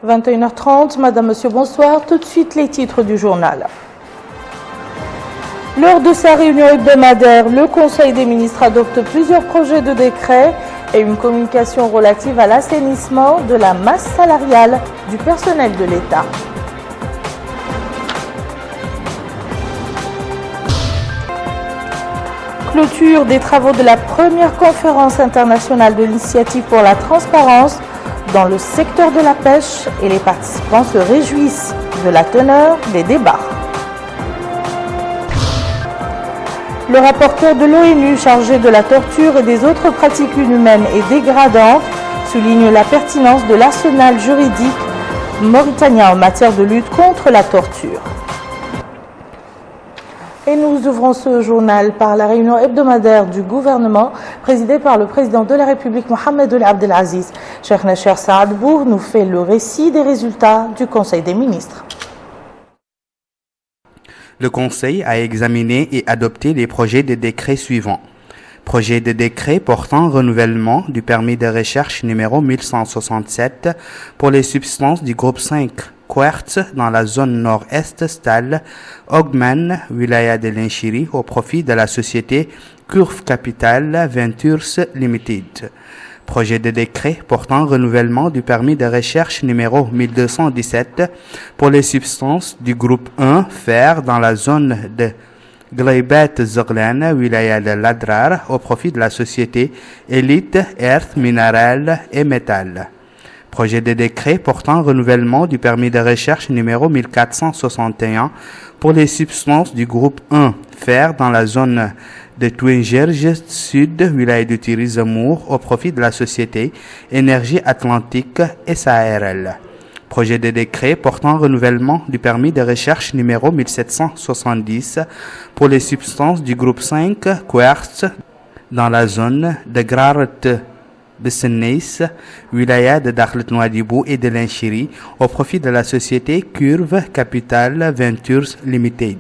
21h30, Madame, Monsieur, bonsoir. Tout de suite, les titres du journal. Lors de sa réunion hebdomadaire, le Conseil des ministres adopte plusieurs projets de décret et une communication relative à l'assainissement de la masse salariale du personnel de l'État. Clôture des travaux de la première conférence internationale de l'initiative pour la transparence dans le secteur de la pêche et les participants se réjouissent de la teneur des débats. Le rapporteur de l'ONU chargé de la torture et des autres pratiques inhumaines et dégradantes souligne la pertinence de l'arsenal juridique mauritanien en matière de lutte contre la torture. Et nous ouvrons ce journal par la réunion hebdomadaire du gouvernement présidée par le président de la République Mohamed Ould Abdelaziz. Cheikh Nasher Saad Bour nous fait le récit des résultats du Conseil des ministres. Le Conseil a examiné et adopté les projets de décret suivants. Projet de décret portant renouvellement du permis de recherche numéro 1167 pour les substances du groupe 5 quartz dans la zone nord-est Stal, Ogman, Wilaya de Lenchiri au profit de la société Curve Capital Ventures Limited. Projet de décret portant renouvellement du permis de recherche numéro 1217 pour les substances du groupe 1 fer dans la zone de Gleibat Zoglan, Wilaya de Ladrar au profit de la société Elite Earth Mineral et Métal. Projet de décret portant renouvellement du permis de recherche numéro 1461 pour les substances du groupe 1 fer dans la zone de Twingerge Sud, Wilaya de Tirizamour au profit de la société Énergie Atlantique SARL. Projet de décret portant renouvellement du permis de recherche numéro 1770 pour les substances du groupe 5 quartz dans la zone de Grarat Besseneis, Wilaya de Dakhlet Nouadhibou et de Lenchiri au profit de la société Curve Capital Ventures Limited.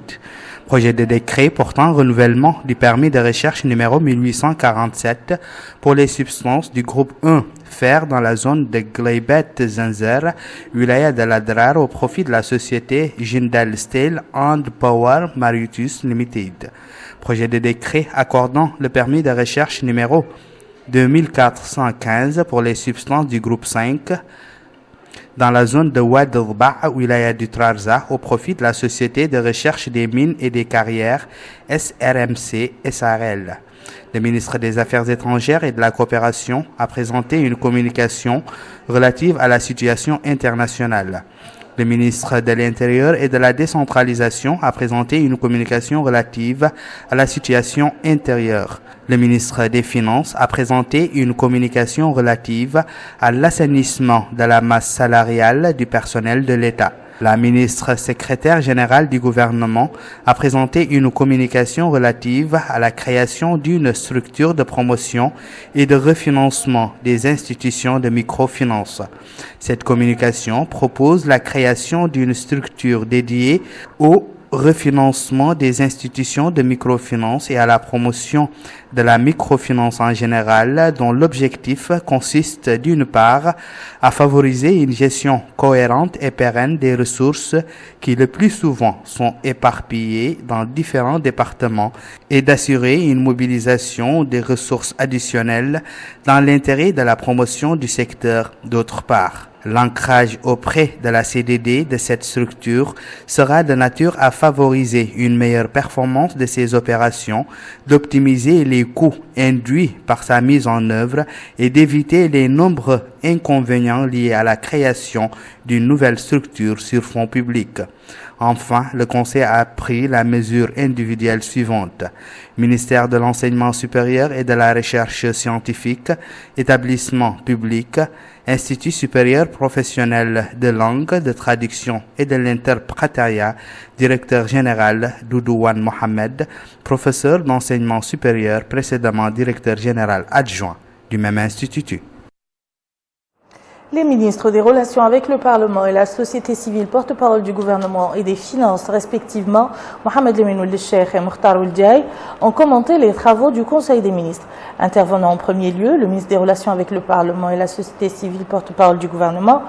Projet de décret portant renouvellement du permis de recherche numéro 1847 pour les substances du groupe 1 fer dans la zone de Gleibat Zanzer, Wilaya de Ladrar au profit de la société Jindal Steel and Power Mauritius Limited. Projet de décret accordant le permis de recherche numéro 2415 pour les substances du groupe 5 dans la zone de Wad al-Ba, Wilaya du Trarza, au profit de la Société de recherche des mines et des carrières SRMC SRL. Le ministre des Affaires étrangères et de la coopération a présenté une communication relative à la situation internationale. Le ministre de l'Intérieur et de la décentralisation a présenté une communication relative à la situation intérieure. Le ministre des Finances a présenté une communication relative à l'assainissement de la masse salariale du personnel de l'État. La ministre secrétaire générale du gouvernement a présenté une communication relative à la création d'une structure de promotion et de refinancement des institutions de microfinance. Cette communication propose la création d'une structure dédiée au refinancement des institutions de microfinance et à la promotion de la microfinance en général, dont l'objectif consiste d'une part à favoriser une gestion cohérente et pérenne des ressources qui le plus souvent sont éparpillées dans différents départements et d'assurer une mobilisation des ressources additionnelles dans l'intérêt de la promotion du secteur d'autre part. L'ancrage auprès de la CDD de cette structure sera de nature à favoriser une meilleure performance de ces opérations, d'optimiser les coûts induits par sa mise en œuvre et d'éviter les nombreux inconvénients liés à la création d'une nouvelle structure sur fonds publics. Enfin, le Conseil a pris la mesure individuelle suivante. Ministère de l'Enseignement supérieur et de la Recherche scientifique, établissement public, Institut supérieur professionnel de langue, de traduction et de l'interprétariat, directeur général Doudouane Mohamed, professeur d'enseignement supérieur, précédemment directeur général adjoint du même institut. Les ministres des Relations avec le Parlement et la société civile, porte-parole du gouvernement et des finances respectivement, Mohamed Lamine Ould Cheikh et Mokhtar Ould Diaye, ont commenté les travaux du Conseil des ministres. Intervenant en premier lieu, le ministre des Relations avec le Parlement et la société civile, porte-parole du gouvernement,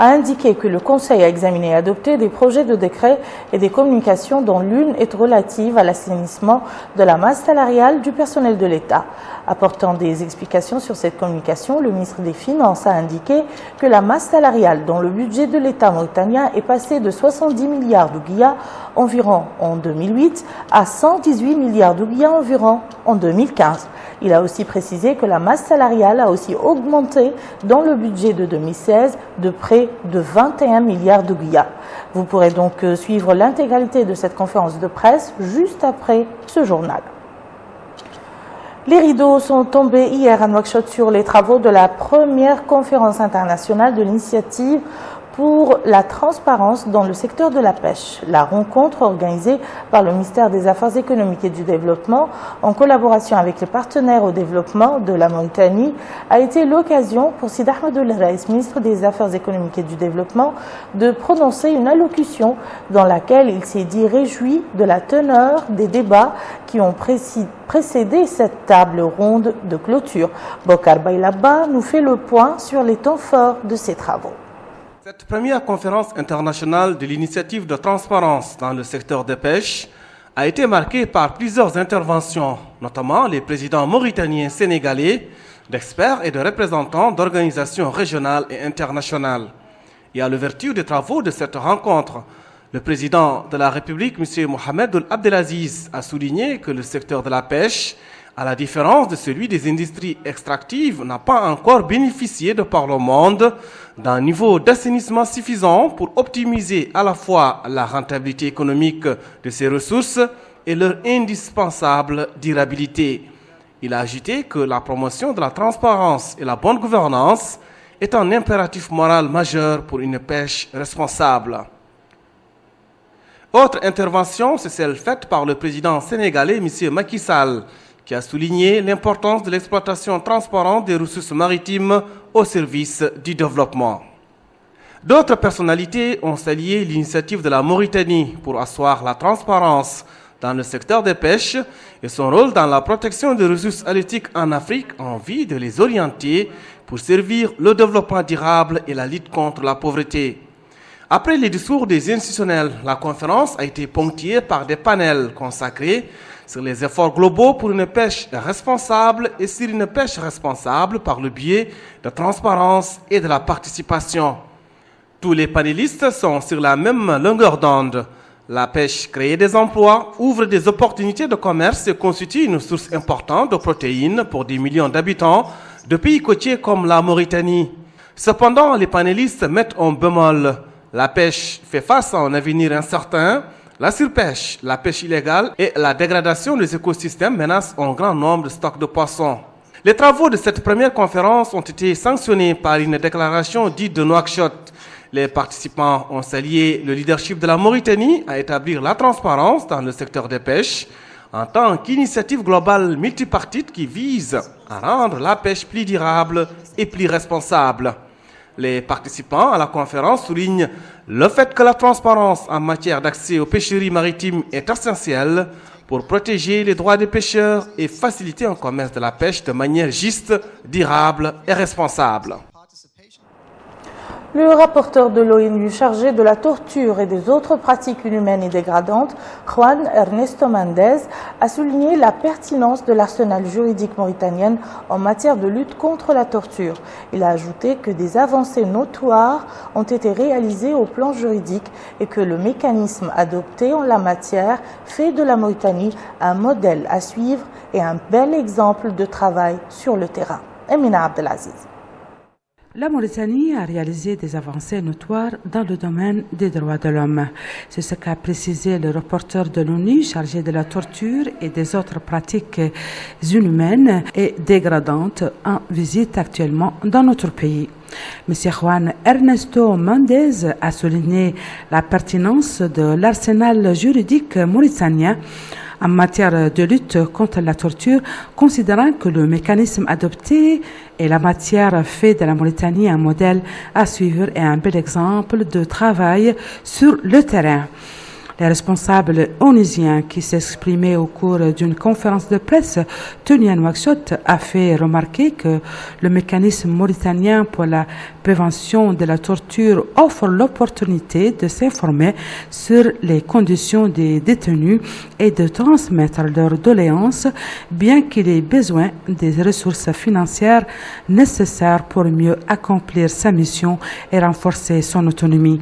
a indiqué que le Conseil a examiné et adopté des projets de décret et des communications dont l'une est relative à l'assainissement de la masse salariale du personnel de l'État. Apportant des explications sur cette communication, le ministre des Finances a indiqué que la masse salariale dont le budget de l'État mauritanien est passé de 70 milliards d'ouguiyas environ en 2008 à 118 milliards d'ouguiyas environ en 2015. Il a aussi précisé que la masse salariale a aussi augmenté dans le budget de 2016 de près de 21 milliards d'ouguiyas. Vous pourrez donc suivre l'intégralité de cette conférence de presse juste après ce journal. Les rideaux sont tombés hier à Nouakchott sur les travaux de la première conférence internationale de l'initiative pour la transparence dans le secteur de la pêche. La rencontre organisée par le ministère des Affaires économiques et du Développement en collaboration avec les partenaires au développement de la Mauritanie a été l'occasion pour Sid Ahmedoul Raïs, ministre des Affaires économiques et du Développement, de prononcer une allocution dans laquelle il s'est dit réjoui de la teneur des débats qui ont précédé cette table ronde de clôture. Bokar Bailaba nous fait le point sur les temps forts de ces travaux. Cette première conférence internationale de l'initiative de transparence dans le secteur des pêches a été marquée par plusieurs interventions, notamment les présidents mauritaniens et sénégalais, d'experts et de représentants d'organisations régionales et internationales. Et à l'ouverture des travaux de cette rencontre, le président de la République, M. Mohamed Ould Abdelaziz, a souligné que le secteur de la pêche, à la différence de celui des industries extractives, n'a pas encore bénéficié de par le monde d'un niveau d'assainissement suffisant pour optimiser à la fois la rentabilité économique de ces ressources et leur indispensable durabilité. Il a ajouté que la promotion de la transparence et la bonne gouvernance est un impératif moral majeur pour une pêche responsable. Autre intervention, c'est celle faite par le président sénégalais, M. Macky Sall, qui a souligné l'importance de l'exploitation transparente des ressources maritimes au service du développement. D'autres personnalités ont salué l'initiative de la Mauritanie pour asseoir la transparence dans le secteur des pêches et son rôle dans la protection des ressources halieutiques en Afrique en vue de les orienter pour servir le développement durable et la lutte contre la pauvreté. Après les discours des institutionnels, la conférence a été ponctuée par des panels consacrés sur les efforts globaux pour une pêche responsable et sur une pêche responsable par le biais de transparence et de la participation. Tous les panélistes sont sur la même longueur d'onde. La pêche crée des emplois, ouvre des opportunités de commerce et constitue une source importante de protéines pour des millions d'habitants de pays côtiers comme la Mauritanie. Cependant, les panélistes mettent en bémol. La pêche fait face à un avenir incertain. La surpêche, la pêche illégale et la dégradation des écosystèmes menacent un grand nombre de stocks de poissons. Les travaux de cette première conférence ont été sanctionnés par une déclaration dite de Nouakchott. Les participants ont salué le leadership de la Mauritanie à établir la transparence dans le secteur des pêches en tant qu'initiative globale multipartite qui vise à rendre la pêche plus durable et plus responsable. Les participants à la conférence soulignent le fait que la transparence en matière d'accès aux pêcheries maritimes est essentielle pour protéger les droits des pêcheurs et faciliter un commerce de la pêche de manière juste, durable et responsable. Le rapporteur de l'ONU chargé de la torture et des autres pratiques inhumaines et dégradantes, Juan Ernesto Mendez, a souligné la pertinence de l'arsenal juridique mauritanien en matière de lutte contre la torture. Il a ajouté que des avancées notoires ont été réalisées au plan juridique et que le mécanisme adopté en la matière fait de la Mauritanie un modèle à suivre et un bel exemple de travail sur le terrain. Emina Abdelaziz. La Mauritanie a réalisé des avancées notoires dans le domaine des droits de l'homme. C'est ce qu'a précisé le rapporteur de l'ONU chargé de la torture et des autres pratiques inhumaines et dégradantes en visite actuellement dans notre pays. M. Juan Ernesto Mendez a souligné la pertinence de l'arsenal juridique mauritanien en matière de lutte contre la torture, considérant que le mécanisme adopté et la matière fait de la Mauritanie un modèle à suivre et un bel exemple de travail sur le terrain. Les responsables onusiens qui s'exprimaient au cours d'une conférence de presse tenue à Nouakchott a fait remarquer que le mécanisme mauritanien pour la prévention de la torture offre l'opportunité de s'informer sur les conditions des détenus et de transmettre leurs doléances, bien qu'il ait besoin des ressources financières nécessaires pour mieux accomplir sa mission et renforcer son autonomie.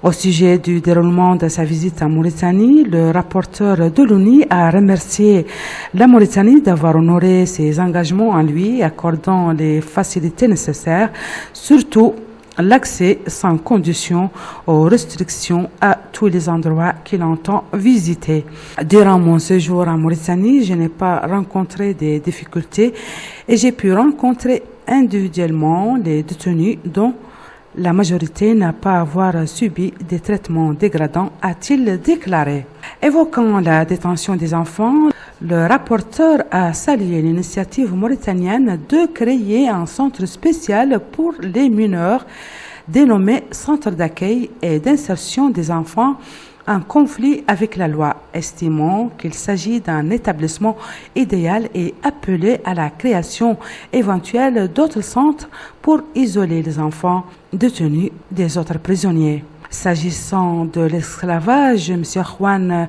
Au sujet du déroulement de sa visite en Mauritanie, le rapporteur de l'ONU a remercié la Mauritanie d'avoir honoré ses engagements en lui, accordant les facilités nécessaires, surtout l'accès sans condition aux restrictions à tous les endroits qu'il entend visiter. Durant mon séjour en Mauritanie, je n'ai pas rencontré des difficultés et j'ai pu rencontrer individuellement les détenus dont la majorité n'a pas à avoir subi des traitements dégradants, a-t-il déclaré. Évoquant la détention des enfants, le rapporteur a salué l'initiative mauritanienne de créer un centre spécial pour les mineurs dénommé Centre d'accueil et d'insertion des enfants en conflit avec la loi, estimant qu'il s'agit d'un établissement idéal et appelé à la création éventuelle d'autres centres pour isoler les enfants détenus des autres prisonniers. S'agissant de l'esclavage, M. Juan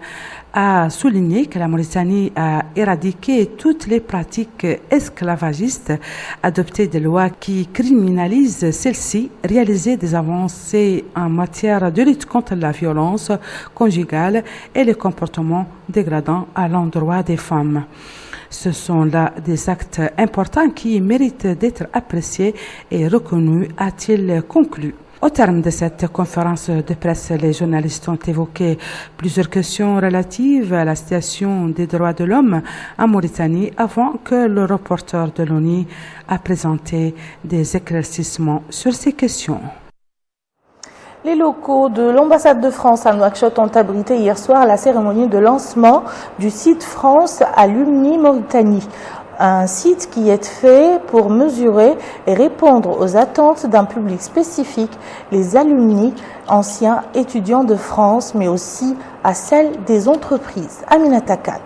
a souligné que la Mauritanie a éradiqué toutes les pratiques esclavagistes, adopté des lois qui criminalisent celles-ci, réalisé des avancées en matière de lutte contre la violence conjugale et les comportements dégradants à l'endroit des femmes. Ce sont là des actes importants qui méritent d'être appréciés et reconnus, a-t-il conclu. Au terme de cette conférence de presse, les journalistes ont évoqué plusieurs questions relatives à la situation des droits de l'homme en Mauritanie avant que le rapporteur de l'ONU a présenté des éclaircissements sur ces questions. Les locaux de l'ambassade de France à Nouakchott ont abrité hier soir la cérémonie de lancement du site France Alumni Mauritanie. Un site qui est fait pour mesurer et répondre aux attentes d'un public spécifique, les alumni, anciens étudiants de France, mais aussi à celles des entreprises. Aminata Khan.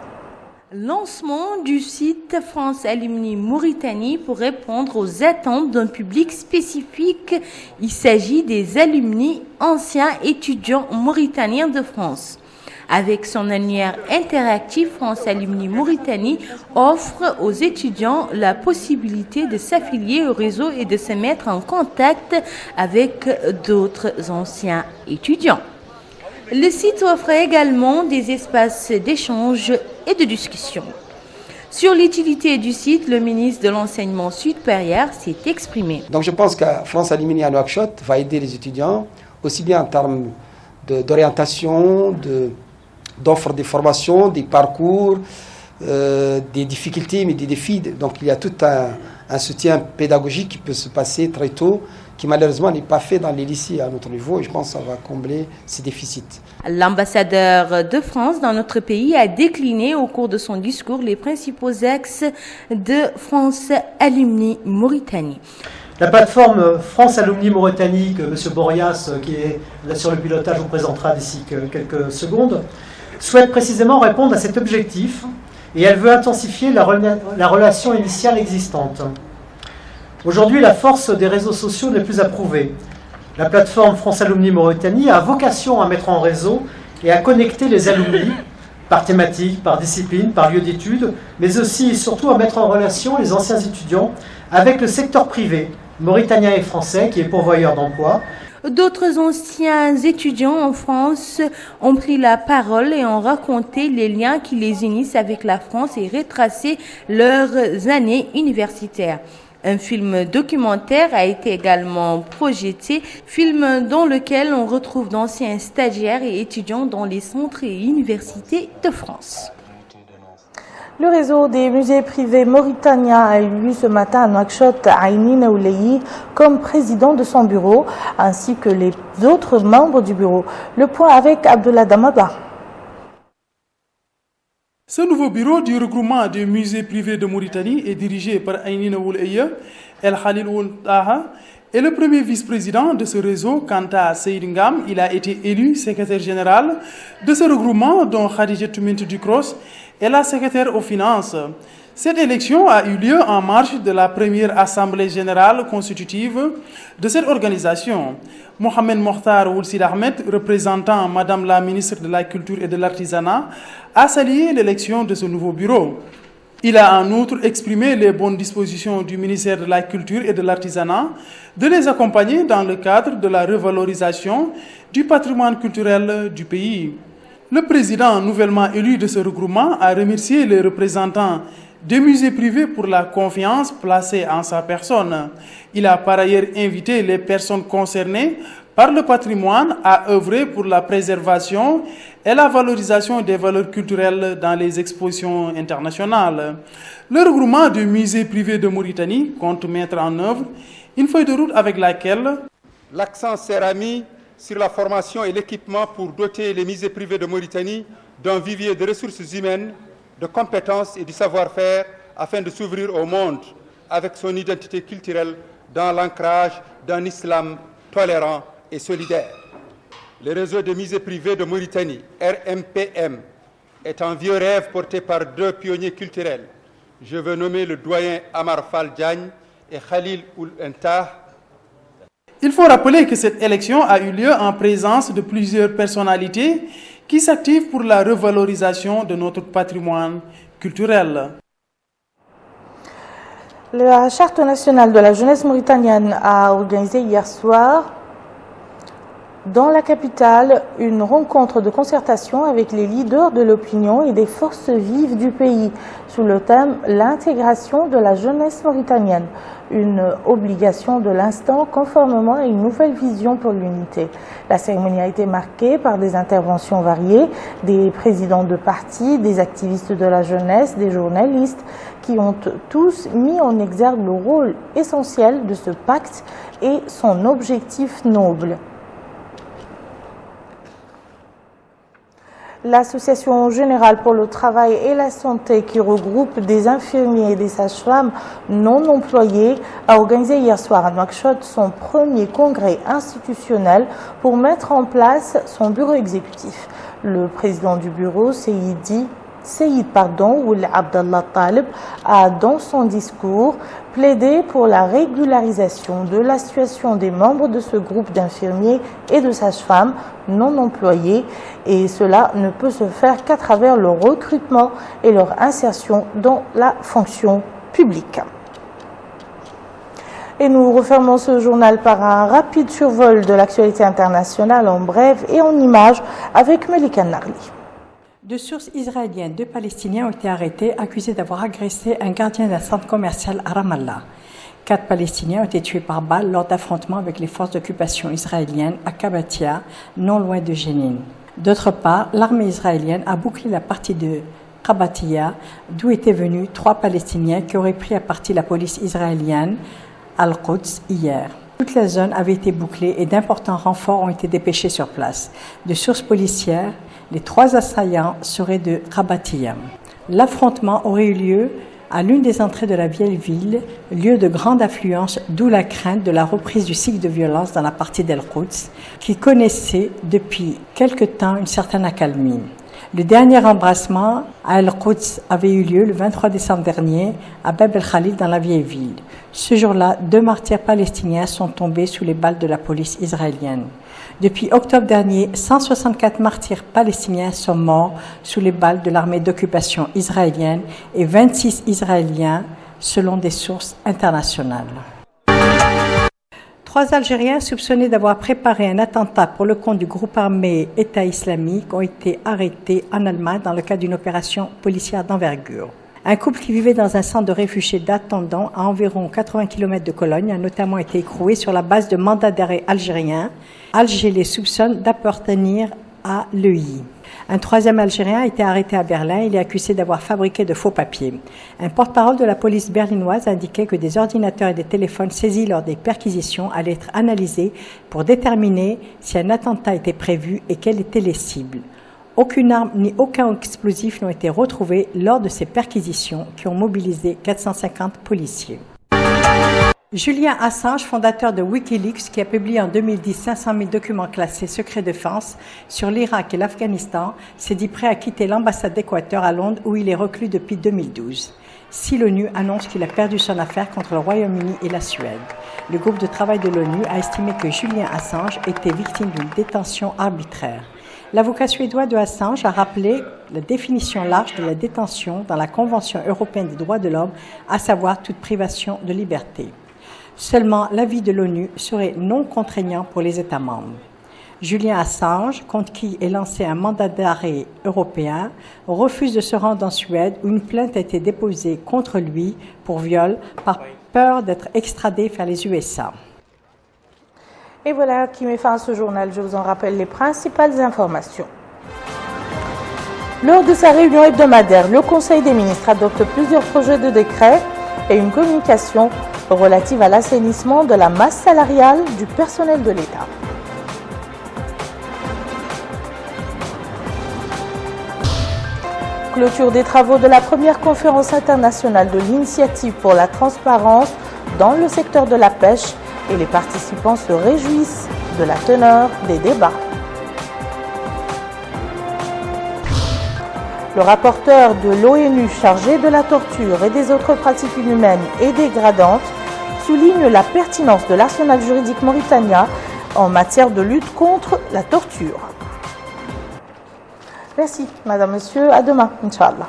Lancement du site France Alumni Mauritanie pour répondre aux attentes d'un public spécifique. Il s'agit des alumni, anciens étudiants mauritaniens de France. Avec son annuaire interactif, France Alumni Mauritanie offre aux étudiants la possibilité de s'affilier au réseau et de se mettre en contact avec d'autres anciens étudiants. Le site offre également des espaces d'échange et de discussion. Sur l'utilité du site, le ministre de l'Enseignement supérieur s'est exprimé. Donc je pense que France Alumni à Nouakchott va aider les étudiants, aussi bien en termes d'orientation, d'offres de formation, des parcours, des difficultés, mais des défis. Donc il y a tout un soutien pédagogique qui peut se passer très tôt, qui malheureusement n'est pas fait dans les lycées à notre niveau, et je pense que ça va combler ces déficits. L'ambassadeur de France dans notre pays a décliné au cours de son discours les principaux axes de France Alumni Mauritanie. La plateforme France Alumni Mauritanie, que M. Borias, qui est là sur le pilotage, vous présentera d'ici quelques secondes, souhaite précisément répondre à cet objectif et elle veut intensifier la relation initiale existante. Aujourd'hui, la force des réseaux sociaux n'est plus à prouver. La plateforme France Alumni Mauritanie a vocation à mettre en réseau et à connecter les alumni par thématique, par discipline, par lieu d'études, mais aussi et surtout à mettre en relation les anciens étudiants avec le secteur privé, mauritanien et français, qui est pourvoyeur d'emplois. D'autres anciens étudiants en France ont pris la parole et ont raconté les liens qui les unissent avec la France et retracé leurs années universitaires. Un film documentaire a été également projeté, film dans lequel on retrouve d'anciens stagiaires et étudiants dans les centres et universités de France. Le réseau des musées privés mauritaniens a élu ce matin à Nouakchott Aïni Naouleyi comme président de son bureau, ainsi que les autres membres du bureau. Le point avec Abdullah Damaba. Ce nouveau bureau du regroupement des musées privés de Mauritanie est dirigé par Aynina Wouleye El Khalil Ould Taha et le premier vice-président de ce réseau, Kanta Seyd Ngam. Il a été élu secrétaire général de ce regroupement dont Khadija Toumint Ducros est la secrétaire aux finances. Cette élection a eu lieu en marge de la première assemblée générale constitutive de cette organisation. Mohamed Mokhtar Ould Ahmed, représentant Madame la ministre de la Culture et de l'Artisanat, a salué l'élection de ce nouveau bureau. Il a en outre exprimé les bonnes dispositions du ministère de la Culture et de l'Artisanat de les accompagner dans le cadre de la revalorisation du patrimoine culturel du pays. Le président nouvellement élu de ce regroupement a remercié les représentants des musées privés pour la confiance placée en sa personne. Il a par ailleurs invité les personnes concernées par le patrimoine à œuvrer pour la préservation et la valorisation des valeurs culturelles dans les expositions internationales. Le regroupement des musées privés de Mauritanie compte mettre en œuvre une feuille de route avec laquelle l'accent sera mis sur la formation et l'équipement pour doter les musées privés de Mauritanie d'un vivier de ressources humaines, de compétences et du savoir-faire afin de s'ouvrir au monde avec son identité culturelle dans l'ancrage d'un islam tolérant et solidaire. Le réseau de musées privés de Mauritanie, RMPM, est un vieux rêve porté par deux pionniers culturels. Je veux nommer le doyen Amar Fall Diagne et Khalil Ould Taha. Il faut rappeler que cette élection a eu lieu en présence de plusieurs personnalités qui s'activent pour la revalorisation de notre patrimoine culturel. La Charte nationale de la jeunesse mauritanienne a organisé hier soir dans la capitale une rencontre de concertation avec les leaders de l'opinion et des forces vives du pays sous le thème « L'intégration de la jeunesse mauritanienne ». Une obligation de l'instant conformément à une nouvelle vision pour l'unité. La cérémonie a été marquée par des interventions variées, des présidents de partis, des activistes de la jeunesse, des journalistes qui ont tous mis en exergue le rôle essentiel de ce pacte et son objectif noble. L'Association générale pour le travail et la santé, qui regroupe des infirmiers et des sages-femmes non employés, a organisé hier soir à Nouakchott son premier congrès institutionnel pour mettre en place son bureau exécutif. Le président du bureau, Seyyid Ould Abdallah Talib, a dans son discours plaidé pour la régularisation de la situation des membres de ce groupe d'infirmiers et de sages-femmes non employés, et cela ne peut se faire qu'à travers leur recrutement et leur insertion dans la fonction publique. Et nous refermons ce journal par un rapide survol de l'actualité internationale en bref et en images avec Melika Narli. De sources israéliennes, 2 Palestiniens ont été arrêtés, accusés d'avoir agressé un gardien d'un centre commercial à Ramallah. 4 Palestiniens ont été tués par balle lors d'affrontements avec les forces d'occupation israéliennes à Kabatia, non loin de Jénine. D'autre part, l'armée israélienne a bouclé la partie de Kabatia, d'où étaient venus 3 Palestiniens qui auraient pris à partie la police israélienne Al-Quds hier. Toute la zone avait été bouclée et d'importants renforts ont été dépêchés sur place. De sources policières, les 3 assaillants seraient de Kabatia. L'affrontement aurait eu lieu à l'une des entrées de la vieille ville, lieu de grande affluence, d'où la crainte de la reprise du cycle de violence dans la partie d'Al-Quds, qui connaissait depuis quelque temps une certaine accalmie. Le dernier embrassement à Al-Quds avait eu lieu le 23 décembre dernier à Bab el-Khalil dans la vieille ville. Ce jour-là, 2 martyrs palestiniens sont tombés sous les balles de la police israélienne. Depuis octobre dernier, 164 martyrs palestiniens sont morts sous les balles de l'armée d'occupation israélienne et 26 Israéliens selon des sources internationales. 3 Algériens soupçonnés d'avoir préparé un attentat pour le compte du groupe armé État islamique ont été arrêtés en Allemagne dans le cadre d'une opération policière d'envergure. Un couple qui vivait dans un centre de réfugiés d'Attendant à environ 80 km de Cologne a notamment été écroué sur la base de mandats d'arrêt algériens. Alger les soupçonne d'appartenir à l'EI. Un 3e Algérien a été arrêté à Berlin. Il est accusé d'avoir fabriqué de faux papiers. Un porte-parole de la police berlinoise a indiqué que des ordinateurs et des téléphones saisis lors des perquisitions allaient être analysés pour déterminer si un attentat était prévu et quelles étaient les cibles. Aucune arme ni aucun explosif n'ont été retrouvés lors de ces perquisitions qui ont mobilisé 450 policiers. Julian Assange, fondateur de Wikileaks, qui a publié en 2010 500 000 documents classés secret défense sur l'Irak et l'Afghanistan, s'est dit prêt à quitter l'ambassade d'Équateur à Londres où il est reclus depuis 2012. Si l'ONU annonce qu'il a perdu son affaire contre le Royaume-Uni et la Suède. Le groupe de travail de l'ONU a estimé que Julian Assange était victime d'une détention arbitraire. L'avocat suédois de Assange a rappelé la définition large de la détention dans la Convention européenne des droits de l'homme, à savoir toute privation de liberté. Seulement l'avis de l'ONU serait non contraignant pour les États membres. Julian Assange, contre qui est lancé un mandat d'arrêt européen, refuse de se rendre en Suède où une plainte a été déposée contre lui pour viol par peur d'être extradé vers les USA. Et voilà qui met fin à ce journal. Je vous en rappelle les principales informations. Lors de sa réunion hebdomadaire, le Conseil des ministres adopte plusieurs projets de décret et une communication relative à l'assainissement de la masse salariale du personnel de l'État. Clôture des travaux de la première conférence internationale de l'initiative pour la transparence dans le secteur de la pêche et les participants se réjouissent de la teneur des débats. Le rapporteur de l'ONU chargé de la torture et des autres pratiques inhumaines et dégradantes souligne la pertinence de l'arsenal juridique mauritanien en matière de lutte contre la torture. Merci, Madame, Monsieur. À demain, Inch'Allah.